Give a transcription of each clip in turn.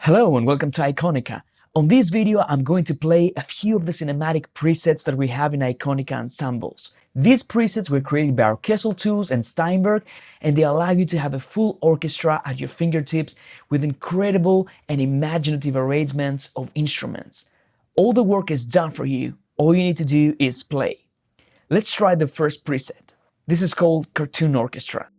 Hello and welcome to Iconica. On this video, I'm going to play a few of the cinematic presets that we have in Iconica Ensembles. These presets were created by Orchestral Tools and Steinberg, and they allow you to have a full orchestra at your fingertips with incredible and imaginative arrangements of instruments. All the work is done for you. All you need to do is play. Let's try the first preset. This is called Cartoon Orchestra.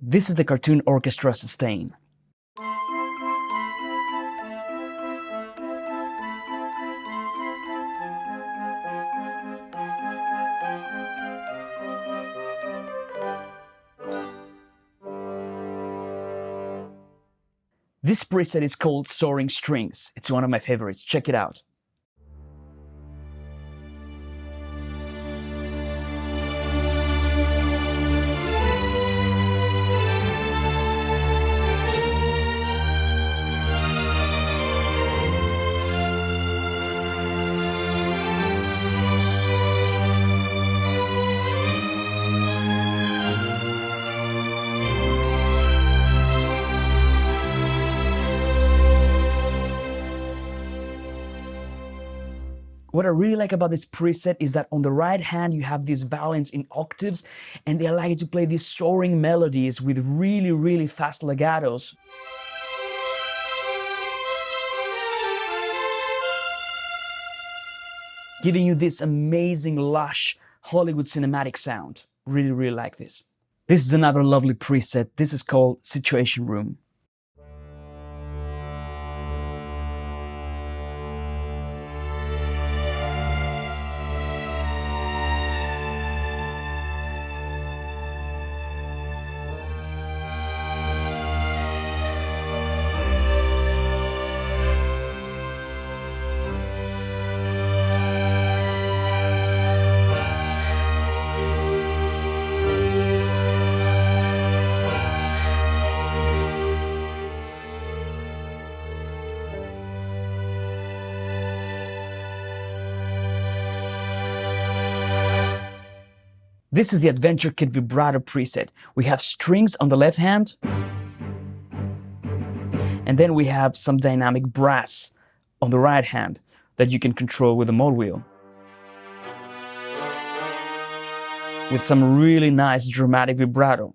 This is the Cartoon Orchestra sustain. This preset is called Soaring Strings. It's one of my favorites. Check it out. What I really like about this preset is that on the right hand you have these violins in octaves, and they allow you to play these soaring melodies with really fast legatos. Giving you this amazing, lush Hollywood cinematic sound. Really like this. This is another lovely preset. This is called Situation Room. This is the Adventure Kit vibrato preset. We have strings on the left hand, and then we have some dynamic brass on the right hand that you can control with the mod wheel. With some really nice dramatic vibrato.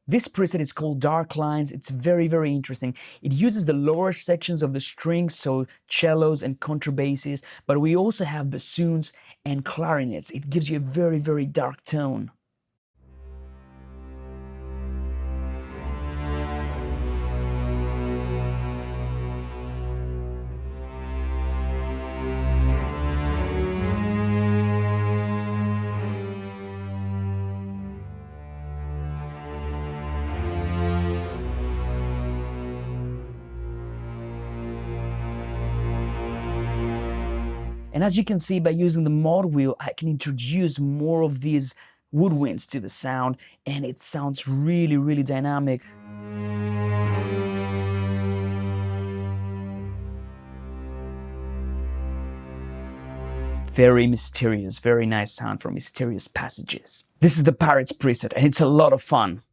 This preset is called Dark Lines. It's very interesting. It uses the lower sections of the strings, so cellos and contrabasses, but we also have bassoons and clarinets. It gives you a very dark tone. And as you can see, by using the mod wheel, I can introduce more of these woodwinds to the sound, and it sounds really dynamic. Very mysterious, very nice sound for mysterious passages. This is the Pirates preset, and it's a lot of fun.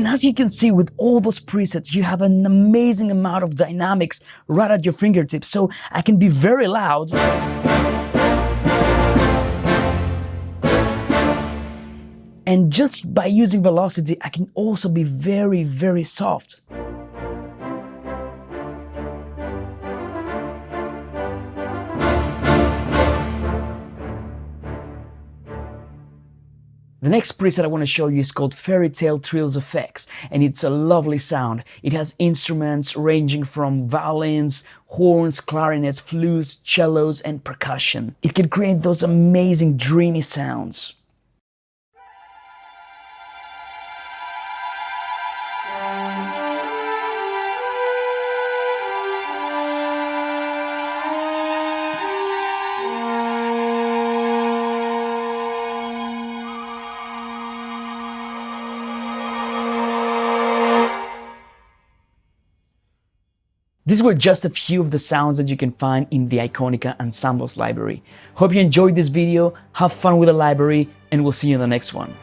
And as you can see, with all those presets, you have an amazing amount of dynamics right at your fingertips. So I can be very loud, and just by using velocity, I can also be very, very soft. The next preset I want to show you is called Fairy Tale Trills Effects, and it's a lovely sound. It has instruments ranging from violins, horns, clarinets, flutes, cellos, and percussion. It can create those amazing dreamy sounds. These were just a few of the sounds that you can find in the Iconica Ensembles library. Hope you enjoyed this video, have fun with the library, and we'll see you in the next one.